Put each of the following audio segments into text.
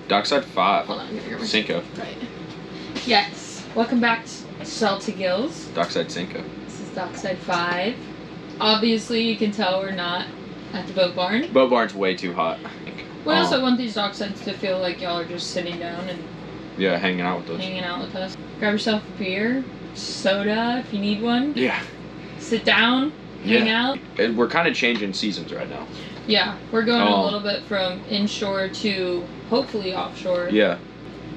Dockside 5. Hold on, I'm gonna get my Cinco. Right. Yes. Welcome back to SaltyGillz. Dockside Cinco. This is Dockside 5. Obviously, you can tell we're not at the boat barn. Boat barn's way too hot. We also want these Docksides to feel like y'all are just sitting down and hanging out with us. Hanging out with us. Grab yourself a beer, soda if you need one. Yeah. Sit down, hang out. And we're kind of changing seasons right now. Yeah, we're going a little bit from inshore to hopefully offshore. Yeah.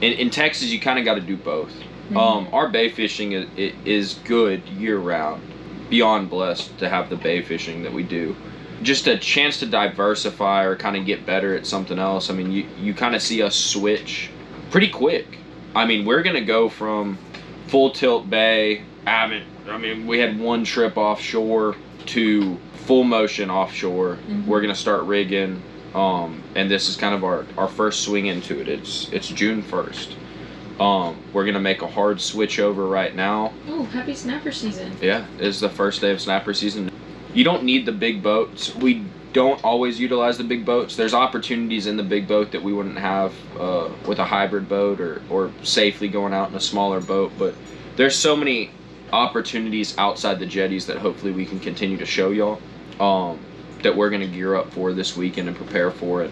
In Texas, you kind of got to do both. Mm-hmm. Our bay fishing is good year-round. Beyond blessed to have the bay fishing that we do. Just a chance to diversify or kind of get better at something else. I mean, you kind of see us switch pretty quick. I mean, we're going to go from full tilt bay, we had one trip offshore to full motion offshore. Mm-hmm. We're going to start rigging, and this is kind of our first swing into it. It's June 1st. We're going to make a hard switch over right now. Oh, happy snapper season. Yeah, it's the first day of snapper season. You don't need the big boats. We don't always utilize the big boats. There's opportunities in the big boat that we wouldn't have with a hybrid boat or safely going out in a smaller boat. But there's so many opportunities outside the jetties that hopefully we can continue to show y'all that we're going to gear up for this weekend and prepare for it.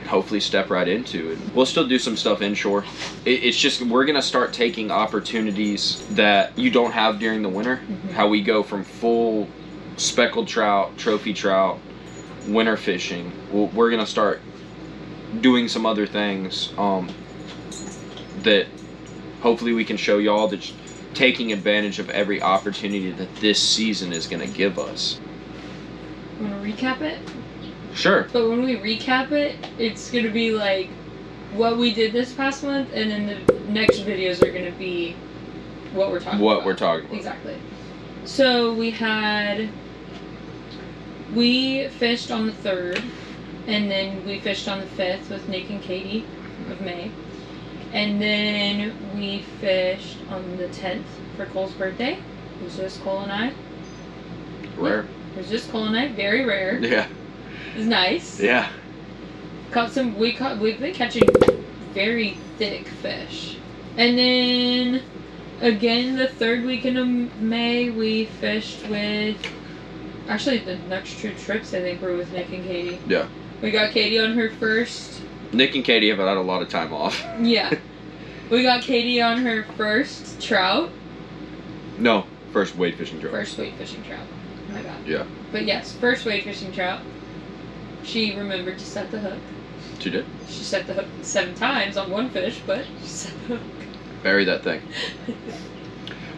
Hopefully step right into it. We'll still do some stuff inshore. It's just we're gonna start taking opportunities that you don't have during the winter. Mm-hmm. How we go from full speckled trout, trophy trout, winter fishing. We're gonna start doing some other things that hopefully we can show y'all that's taking advantage of every opportunity that this season is gonna give us. Want to recap it? Sure. But when we recap it, it's going to be like what we did this past month, and then the next videos are going to be what we're talking about. Exactly. So we fished on the 3rd, and then we fished on the 5th with Nick and Katie of May. And then we fished on the 10th for Cole's birthday. It was just Cole and I. Rare. It was just Cole and I. Very rare. Yeah. It was nice. Yeah. We've been catching very thick fish. And then again the 3rd weekend of May we fished with, actually the next 2 trips I think were with Nick and Katie. Yeah. We got Katie on her first. Nick and Katie have had a lot of time off. Yeah. We got Katie on her first trout. No, first wade fishing trout. First wade fishing trout. Oh my god. Yeah. But yes, first wade fishing trout. She remembered to set the hook. She did? She set the hook 7 times on one fish, but she set the hook. Bury that thing.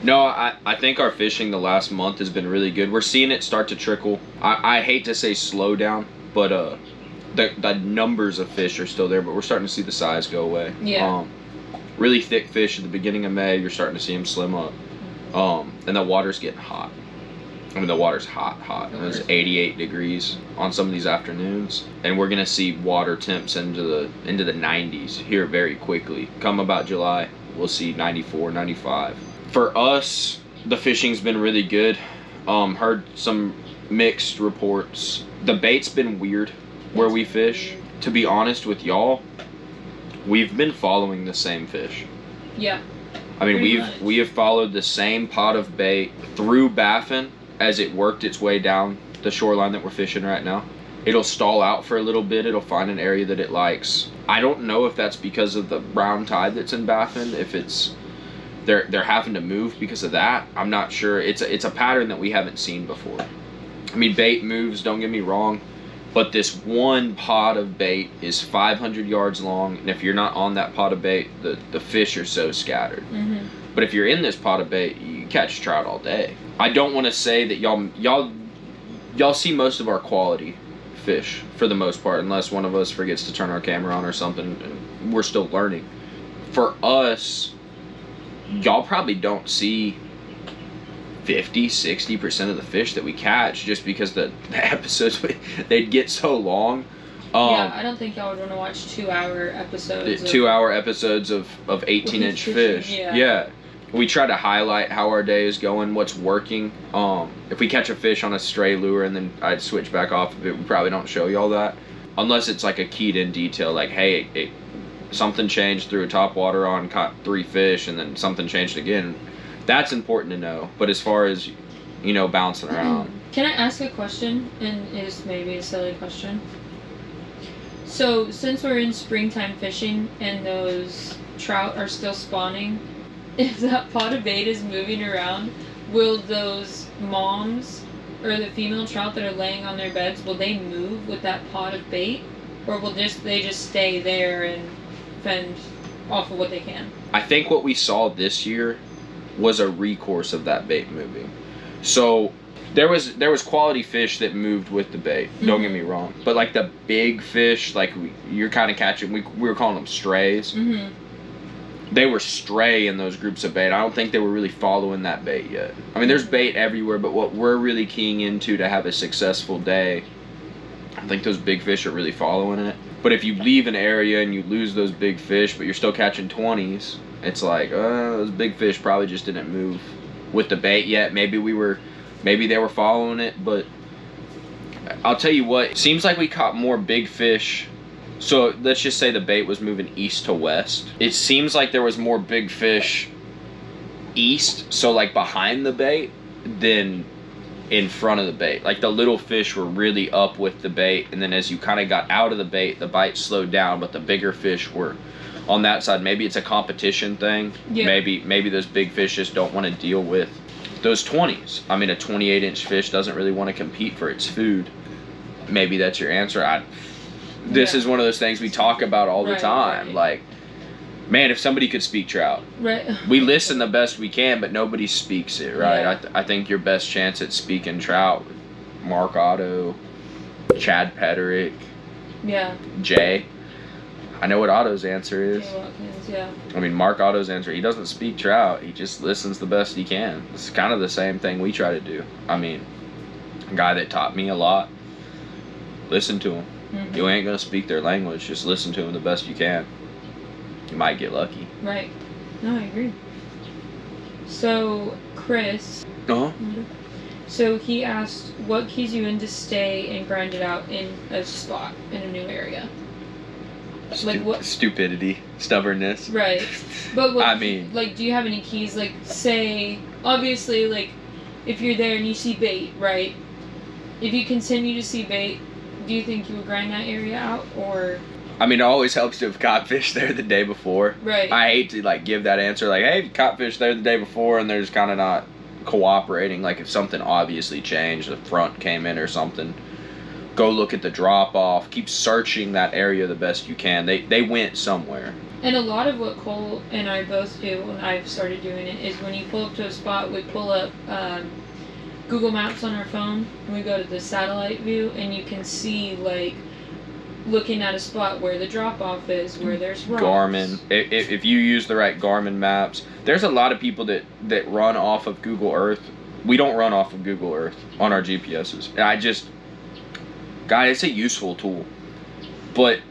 No, I think our fishing the last month has been really good. We're seeing it start to trickle. I hate to say slow down, but the numbers of fish are still there, but we're starting to see the size go away. Yeah. Really thick fish at the beginning of May, you're starting to see them slim up. And the water's getting hot. I mean, the water's hot. And it's 88 degrees on some of these afternoons. And we're going to see water temps into the 90s here very quickly. Come about July, we'll see 94, 95. For us, the fishing's been really good. Heard some mixed reports. The bait's been weird where we fish. To be honest with y'all, we've been following the same fish. Yeah. I mean, we have followed the same pot of bait through Baffin as it worked its way down the shoreline that we're fishing right now. It'll stall out for a little bit. It'll find an area that it likes. I don't know if that's because of the brown tide that's in Baffin, if it's they're having to move because of that. I'm not sure. It's a pattern that we haven't seen before. I mean, bait moves, don't get me wrong, but this one pot of bait is 500 yards long, and if you're not on that pot of bait, the fish are so scattered. Mm-hmm. But if you're in this pot of bait, you catch trout all day. I don't want to say that y'all see most of our quality fish for the most part, unless one of us forgets to turn our camera on or something, and we're still learning. For us, y'all probably don't see 50-60% of the fish that we catch just because the episodes they'd get so long. Yeah, I don't think y'all would want to watch 2-hour episodes. 2-hour episodes of 18-inch fish. Yeah. We try to highlight how our day is going, what's working. If we catch a fish on a stray lure and then I'd switch back off of it, we probably don't show y'all that. Unless it's like a keyed in detail, like, hey, something changed, threw a top water on, caught 3 fish, and then something changed again. That's important to know. But as far as, bouncing around. Can I ask a question? And it's maybe a silly question. So, since we're in springtime fishing and those trout are still spawning, if that pot of bait is moving around, will those moms or the female trout that are laying on their beds, will they move with that pot of bait? Or will they just stay there and fend off of what they can? I think what we saw this year was a recourse of that bait moving. So there was quality fish that moved with the bait. Don't get me wrong, but like the big fish, like you're kind of catching. We were calling them strays. They were stray in those groups of bait. I don't think they were really following that bait yet. I mean, there's bait everywhere, but what we're really keying into to have a successful day, I think those big fish are really following it. But if you leave an area and you lose those big fish, but you're still catching 20s, it's like, those big fish probably just didn't move with the bait yet. Maybe they were following it, but I'll tell you what, it seems like we caught more big fish. So let's just say the bait was moving east to west. It seems like there was more big fish east, so like behind the bait, than in front of the bait. Like the little fish were really up with the bait, and then as you kind of got out of the bait, the bite slowed down, but the bigger fish were on that side. Maybe it's a competition thing. Yeah. Maybe those big fish just don't want to deal with those 20s. I mean, a 28-inch fish doesn't really want to compete for its food. Maybe that's your answer. This is one of those things we talk about all the time. Right. Like, man, if somebody could speak trout. Right. We listen the best we can, but nobody speaks it, right? Yeah. I think your best chance at speaking trout, Mark Otto, Chad Pederick, Jay. I know what Otto's answer is. Jay Watkins, yeah. I mean, Mark Otto's answer, he doesn't speak trout. He just listens the best he can. It's kind of the same thing we try to do. I mean, a guy that taught me a lot, listen to him. You ain't going to speak their language. Just listen to them the best you can. You might get lucky. Right. No, I agree. So, Chris. Uh-huh. So, he asked, what keys you in to stay and grind it out in a spot, in a new area? Like what? Stupidity. Stubbornness. Right. But what, do you have any keys? Like, say, obviously, like, if you're there and you see bait, right? If you continue to see bait, do you think you would grind that area out, or? I mean, it always helps to have caught fish there the day before. Right. I hate to give that answer hey, caught fish there the day before, and they're just kind of not cooperating. Like if something obviously changed, the front came in or something, go look at the drop off. Keep searching that area the best you can. They went somewhere. And a lot of what Cole and I both do when I've started doing it is when you pull up to a spot, we pull up Google Maps on our phone, and we go to the satellite view, and you can see looking at a spot where the drop off is, where there's rocks. Garmin. If you use the right Garmin maps, there's a lot of people that run off of Google Earth. We don't run off of Google Earth on our GPSs. It's a useful tool, but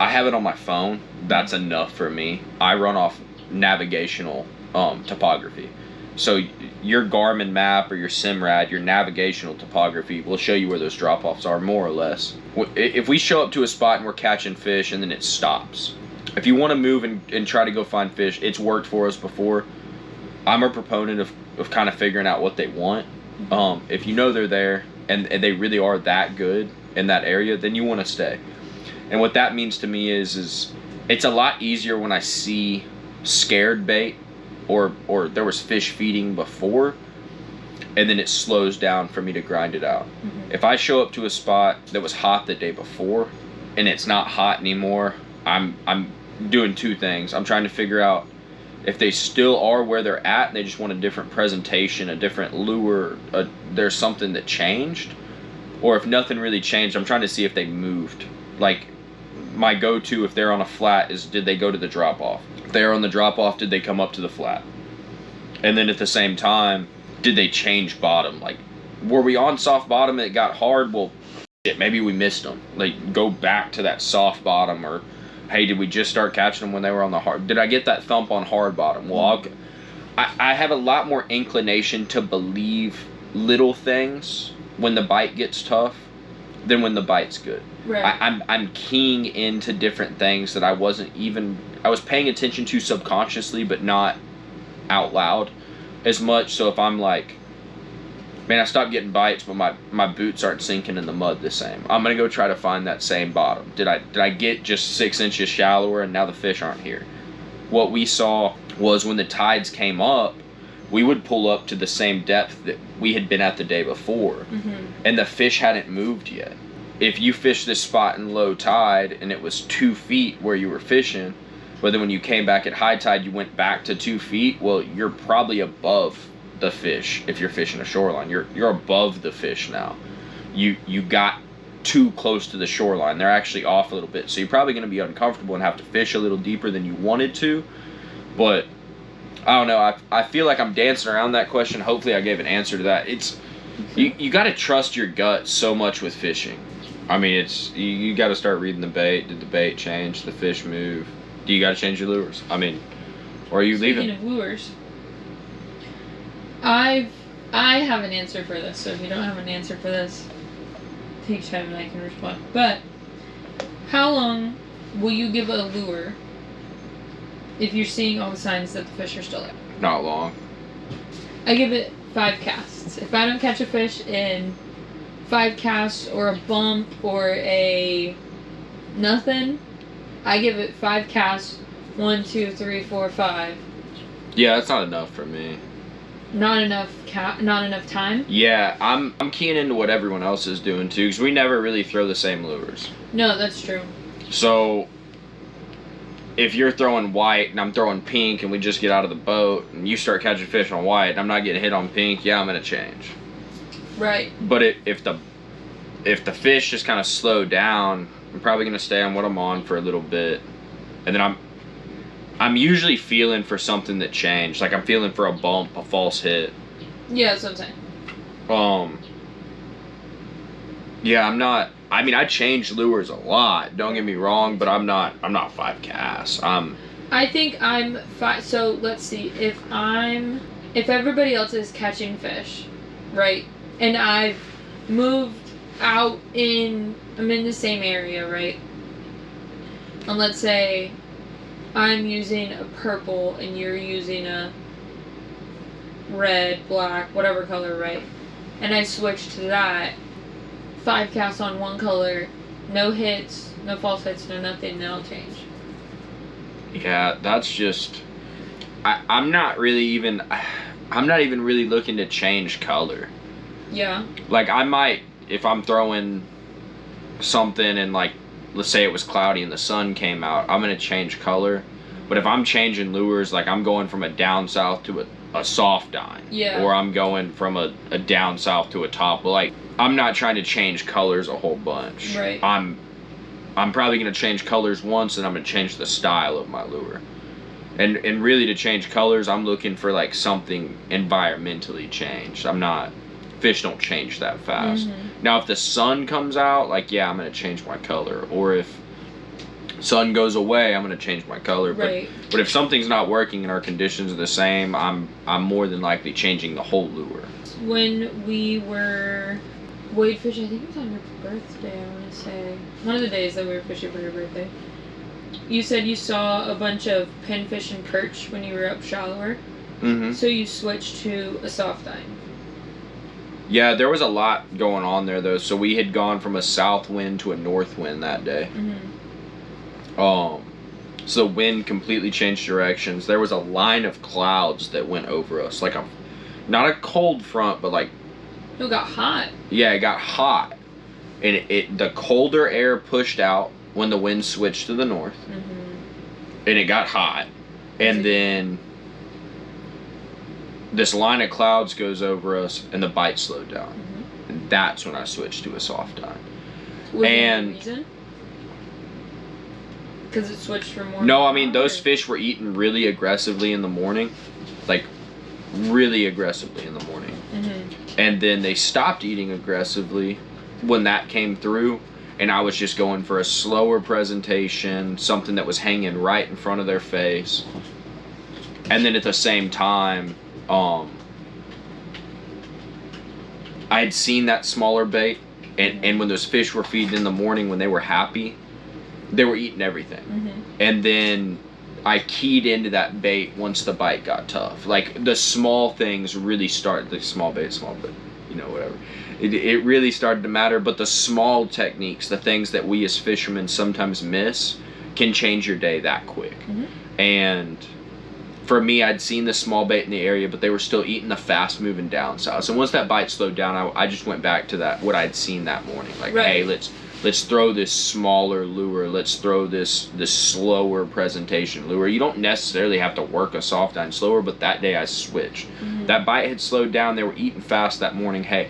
I have it on my phone. That's enough for me. I run off navigational topography. So your Garmin map or your Simrad, your navigational topography will show you where those drop-offs are, more or less. If we show up to a spot and we're catching fish and then it stops, if you want to move and try to go find fish, it's worked for us before. I'm a proponent of kind of figuring out what they want. If you know they're there and they really are that good in that area, then you want to stay. And what that means to me is it's a lot easier when I see scared bait or there was fish feeding before, and then it slows down for me to grind it out. If I show up to a spot that was hot the day before and it's not hot anymore, I'm doing two things. I'm trying to figure out if they still are where they're at and they just want a different presentation, a different lure, there's something that changed, or if nothing really changed, I'm trying to see if they moved. Like, my go-to if they're on a flat is, did they go to the drop-off? If they're on the drop-off, did they come up to the flat? And then at the same time, did they change bottom? Like, were we on soft bottom and it got hard? Well, shit, maybe we missed them. Like, go back to that soft bottom, or hey, did we just start catching them when they were on the hard? Did I get that thump on hard bottom? Well, I have a lot more inclination to believe little things when the bite gets tough than when the bite's good. Right. I'm keying into different things that I was paying attention to subconsciously, but not out loud as much. So if I'm like, man, I stopped getting bites, but my boots aren't sinking in the mud the same, I'm gonna go try to find that same bottom. Did I get just 6 inches shallower and now the fish aren't here? What we saw was when the tides came up, we would pull up to the same depth that we had been at the day before, and the fish hadn't moved yet. If you fished this spot in low tide and it was 2 feet where you were fishing, but then when you came back at high tide you went back to 2 feet, well, you're probably above the fish. If you're fishing a shoreline, you're above the fish now. You got too close to the shoreline. They're actually off a little bit, so you're probably going to be uncomfortable and have to fish a little deeper than you wanted to. But I don't know, I feel like I'm dancing around that question. Hopefully I gave an answer to that. It's you got to trust your gut so much with fishing. I mean, it's you got to start reading the bait. Did the bait change? The fish move? Do you got to change your lures? I mean, or are you leaving? Speaking of lures, I have an answer for this. So if you don't have an answer for this, take time and I can respond. But how long will you give a lure if you're seeing all the signs that the fish are still there? Not long. I give it 5 casts. If I don't catch a fish in 5 casts or a bump or a nothing, I give it 5 casts. 1, 2, 3, 4, 5. Yeah, that's not enough for me. Not enough time? Yeah, I'm keying into what everyone else is doing too, because we never really throw the same lures. No, that's true. So if you're throwing white and I'm throwing pink and we just get out of the boat and you start catching fish on white and I'm not getting hit on pink, yeah, I'm gonna change. Right. But if the fish just kind of slow down, I'm probably gonna stay on what I'm on for a little bit, and then I'm usually feeling for something that changed. Like I'm feeling for a bump, a false hit. Yeah, that's what I'm saying. Yeah, I'm not. I mean, I change lures a lot. Don't get me wrong, but I'm not 5 casts. I think I'm 5. So let's see. If everybody else is catching fish, right, and I've moved out I'm in the same area, right, and let's say I'm using a purple and you're using a red, black, whatever color, right, and I switch to that, 5 casts on one color, no hits, no false hits, no nothing, then I'll change. Yeah, that's just. I'm not even really looking to change color. Yeah. Like I might, if I'm throwing something and like, let's say it was cloudy and the sun came out, I'm gonna change color. But if I'm changing lures, like I'm going from a down south to a soft dine, yeah, or I'm going from a down south to a top, like I'm not trying to change colors a whole bunch. Right. I'm probably gonna change colors once, and I'm gonna change the style of my lure. And really, to change colors, I'm looking for like something environmentally changed. Fish don't change that fast. Now, if the sun comes out, like, yeah, I'm gonna change my color. Or if sun goes away, I'm gonna change my color. Right. But if something's not working and our conditions are the same, I'm more than likely changing the whole lure. When we were wade fishing, I think it was on your birthday, I want to say. One of the days that we were fishing for your birthday. You said you saw a bunch of pinfish and perch when you were up shallower. So you switched to a soft dine. Yeah, there was a lot going on there, though. So we had gone from a south wind to a north wind that day. So the wind completely changed directions. There was a line of clouds that went over us, like not a cold front, but like. It got hot. Yeah, it got hot, and the colder air pushed out when the wind switched to the north, and it got hot, and then this line of clouds goes over us, and the bite slowed down, and that's when I switched to a soft dine. Was there any reason? Because it switched from more. No, I mean those fish were eating really aggressively in the morning, like really aggressively in the morning, and then they stopped eating aggressively when that came through. And I was just going for a slower presentation, something that was hanging right in front of their face. And then at the same time, I had seen that smaller bait And when those fish were feeding in the morning, when they were happy, they were eating everything. And then I keyed into that bait once the bite got tough. Like the small things really start, the small bait, you know, whatever. It really started to matter, but the small techniques, the things that we as fishermen sometimes miss, can change your day that quick. And for me, I'd seen the small bait in the area, but they were still eating the fast moving down south. So once that bite slowed down, I just went back to that, what I'd seen that morning. Like, hey, let's throw this smaller lure. Let's throw this slower presentation lure. You don't necessarily have to work a soft dine slower, but that day I switched. That bite had slowed down. They were eating fast that morning. Hey,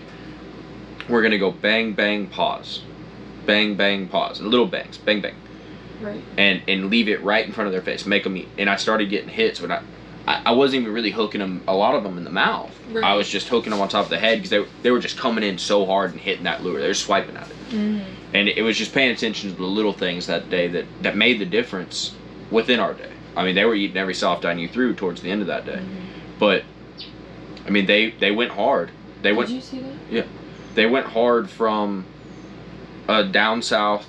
we're going to go bang, bang, pause. Bang, bang, pause. And little bangs. Bang, bang. Right. And leave it right in front of their face. Make them eat. And I started getting hits, but I wasn't even really hooking them, a lot of them in the mouth. Right. I was just hooking them on top of the head because they were just coming in so hard and hitting that lure. They were swiping at it. And it was just paying attention to the little things that day that made the difference within our day. I mean, they were eating every soft dine you threw towards the end of that day. But, I mean, they went hard. Did you see that? Yeah. They went hard from a down south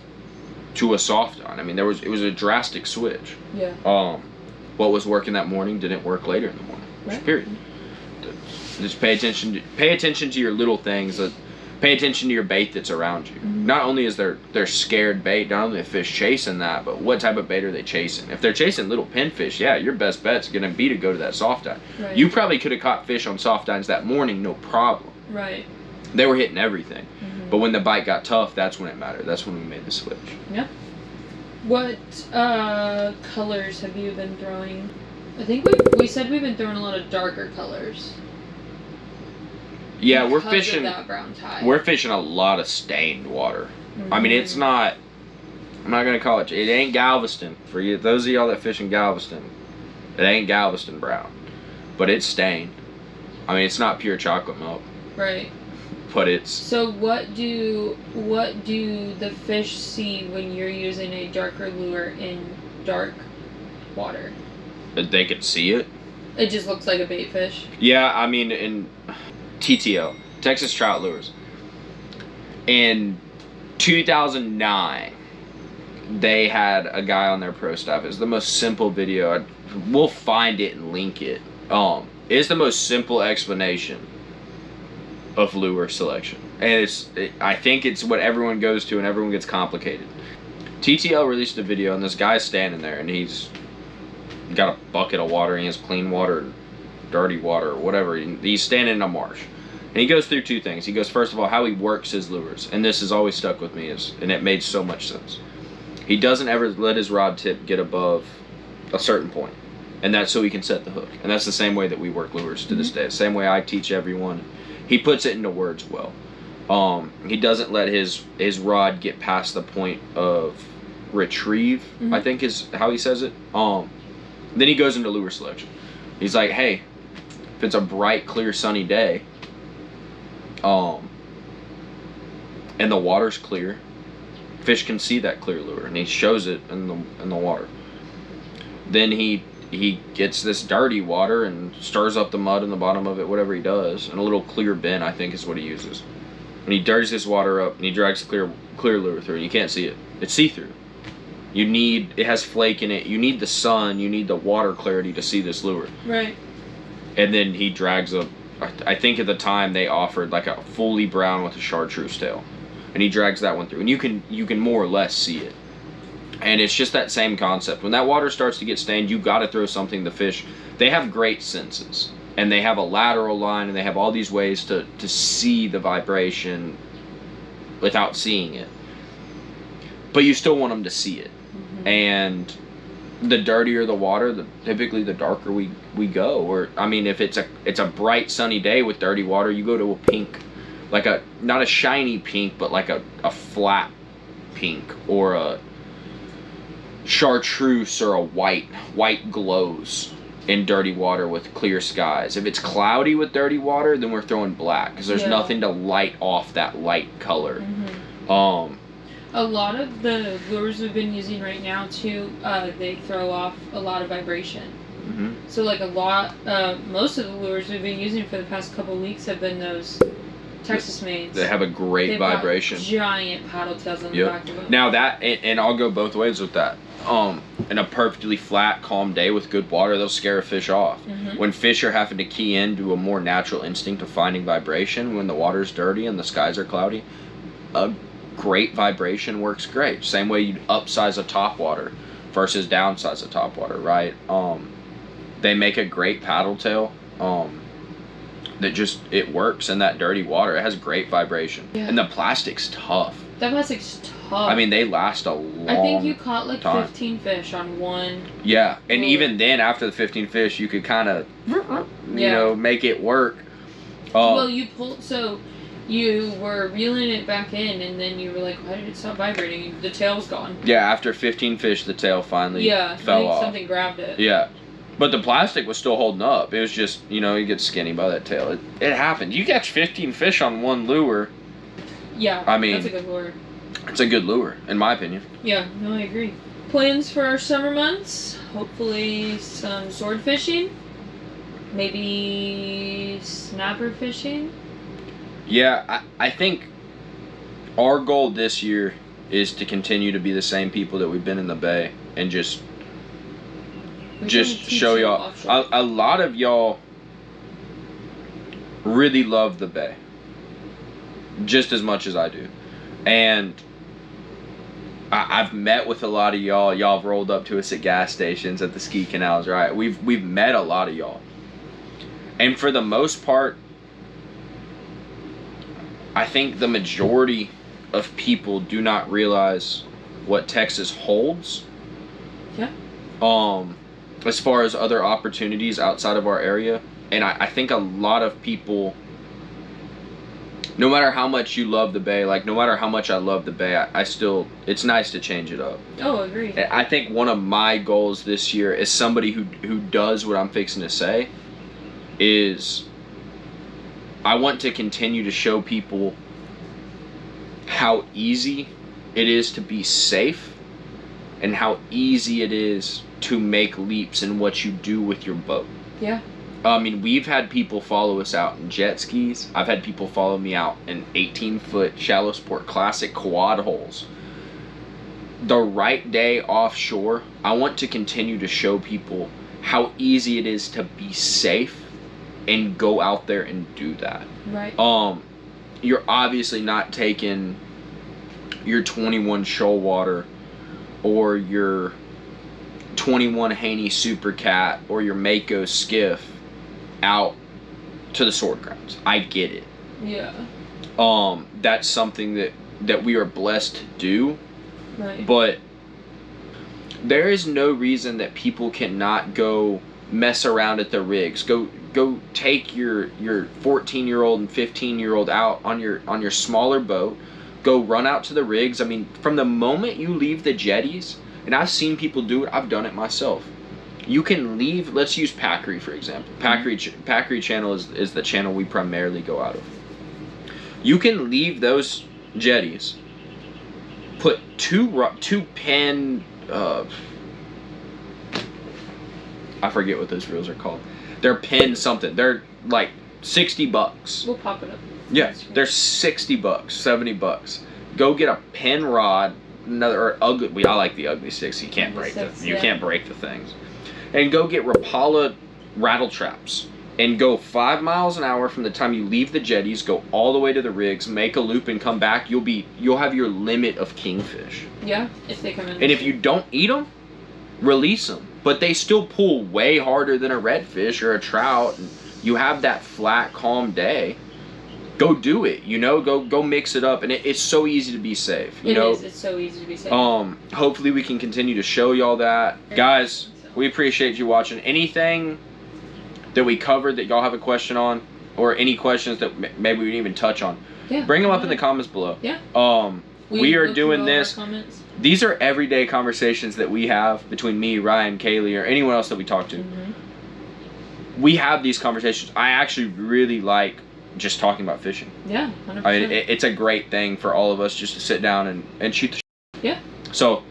to a soft dine. I mean, it was a drastic switch. Yeah. What was working that morning didn't work later in the morning. Right. Period. Just pay attention to your little things. Pay attention to your bait that's around you. Not only is there scared bait, not only are fish chasing that, but what type of bait are they chasing? If they're chasing little pinfish, yeah, your best bet's going to be to go to that soft dine. Right. You probably could have caught fish on soft dines that morning, no problem. Right. They were hitting everything. But when the bite got tough, that's when it mattered. That's when we made the switch. Yep. What colors have you been throwing? I think we said we've been throwing a lot of darker colors. Yeah, we're fishing. We're fishing a lot of stained water. I mean, it's not. I'm not gonna call it. It ain't Galveston for you. Those of y'all that fish in Galveston, it ain't Galveston brown, but it's stained. I mean, it's not pure chocolate milk. Right. But it's. So what do the fish see when you're using a darker lure in dark water? They can see it. It just looks like a bait fish. Yeah, I mean in. TTL, Texas Trout Lures. In 2009, they had a guy on their pro staff. It's the most simple video. We'll find it and link it. It's the most simple explanation of lure selection. And I think it's what everyone goes to and everyone gets complicated. TTL released a video and this guy's standing there and he's got a bucket of water and he has clean water, dirty water, or whatever. He's standing in a marsh. And he goes through two things. He goes, first of all, how he works his lures. And this has always stuck with me, and it made so much sense. He doesn't ever let his rod tip get above a certain point. And that's so he can set the hook. And that's the same way that we work lures to this day. The same way I teach everyone. He puts it into words well. He doesn't let his rod get past the point of retrieve, I think is how he says it. Then he goes into lure selection. He's like, hey, if it's a bright, clear, sunny day, and the water's clear, fish can see that clear lure, and he shows it in the water. Then he gets this dirty water and stirs up the mud in the bottom of it, whatever he does, and a little clear bin, I think is what he uses. And he dirties this water up and he drags clear lure through, and you can't see it. It's see-through. It has flake in it. You need the sun, you need the water clarity to see this lure. Right. And then he drags I think at the time they offered like a fully brown with a chartreuse tail. And he drags that one through. And you can more or less see it. And it's just that same concept. When that water starts to get stained, you got to throw something. The fish, they have great senses. And they have a lateral line, and they have all these ways to see the vibration without seeing it. But you still want them to see it. And the dirtier the water, typically the darker we go. Or I mean, if it's a bright sunny day with dirty water, you go to a pink, like not a shiny pink, but like a flat pink, or a chartreuse, or a white glows in dirty water with clear skies. If it's cloudy with dirty water, then we're throwing black because there's nothing to light off that light color. A lot of the lures we've been using right now too, they throw off a lot of vibration. So like most of the lures we've been using for the past couple of weeks have been those Texas maids. They have a great vibration. Giant paddle tails on the back of them. Now that, and I'll go both ways with that. In a perfectly flat, calm day with good water, they'll scare a fish off. When fish are having to key into a more natural instinct of finding vibration, when the water's dirty and the skies are cloudy, a great vibration works great. Same way you'd upsize a topwater versus downsize a topwater, right? They make a great paddle tail. That just, it works in that dirty water. It has great vibration. Yeah. And the plastic's tough. That plastic's tough. I mean, they last a long time. I think you caught like 15 fish on one. Yeah, and even then, after the 15 fish, you could kind of, you know, make it work. Well, you pulled, so you were reeling it back in, and then you were like, why did it stop vibrating? The tail was gone. Yeah, after 15 fish, the tail finally fell off. Something grabbed it. Yeah. But the plastic was still holding up. It was just, you know, you get skinny by that tail. It happened. You catch 15 fish on one lure. Yeah, I mean, that's a good lure. It's a good lure, in my opinion. Yeah, no, I agree. Plans for our summer months? Hopefully some sword fishing. Maybe snapper fishing. Yeah, I think our goal this year is to continue to be the same people that we've been in the Bay and just show y'all. A lot of y'all really love the Bay just as much as I do, and I've met with a lot of y'all. Y'all have rolled up to us at gas stations, at the ski canals, right? We've met a lot of y'all, and for the most part, I think the majority of people do not realize what Texas holds. Yeah. As far as other opportunities outside of our area. And I think a lot of people, no matter how much you love the Bay, like no matter how much I love the Bay, I still, it's nice to change it up. Oh, I agree. I think one of my goals this year as somebody who does what I'm fixing to say is I want to continue to show people how easy it is to be safe and how easy it is to make leaps in what you do with your boat. Yeah. I mean, we've had people follow us out in jet skis. I've had people follow me out in 18-foot shallow sport classic quad holes. The right day offshore, I want to continue to show people how easy it is to be safe and go out there and do that. Right. You're obviously not taking your 21 shoal water or your 21 Haney Super Cat or your Mako skiff out to the sword grounds. I get it. Yeah. That's something that we are blessed to do. Right. But there is no reason that people cannot go mess around at the rigs. Go take your 14-year-old and 15-year-old out on your smaller boat. Go run out to the rigs. I mean, from the moment you leave the jetties, and I've seen people do it, I've done it myself. You can leave, let's use Packery for example. Packery channel is the channel we primarily go out of. You can leave those jetties, put two pin, I forget what those reels are called. They're pin something. They're like $60. We'll pop it up. Yeah, they're $60, $70. Go get a pin rod, another ugly. I like the ugly sticks. You can't break them. You can't break the things. And go get Rapala rattle traps. And go 5 miles an hour from the time you leave the jetties. Go all the way to the rigs. Make a loop and come back. You'll have your limit of kingfish. Yeah, if they come in. And if you don't eat them, release them. But they still pull way harder than a redfish or a trout. And you have that flat, calm day. Go do it, you know, go mix it up, and it's so easy to be safe, you know. It's so easy to be safe. Hopefully we can continue to show y'all that. Guys, we appreciate you watching. Anything that we covered that y'all have a question on, or any questions that maybe we didn't even touch on, bring them up in the comments below. Yeah. We are doing this. These are everyday conversations that we have between me, Ryan, Kaleigh, or anyone else that we talk to. Mm-hmm. We have these conversations. I actually really like just talking about fishing. Yeah, 100%. I mean, it's a great thing for all of us just to sit down and shoot the shit. Yeah. So,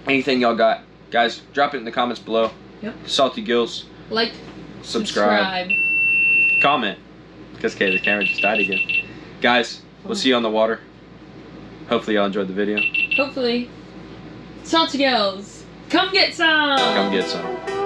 anything y'all got, guys, drop it in the comments below. Yep. SaltyGillz. Like, subscribe. Comment. Because, okay, the camera just died again. Guys, we'll see you on the water. Hopefully y'all enjoyed the video. Hopefully. SaltyGillz, come get some! Come get some.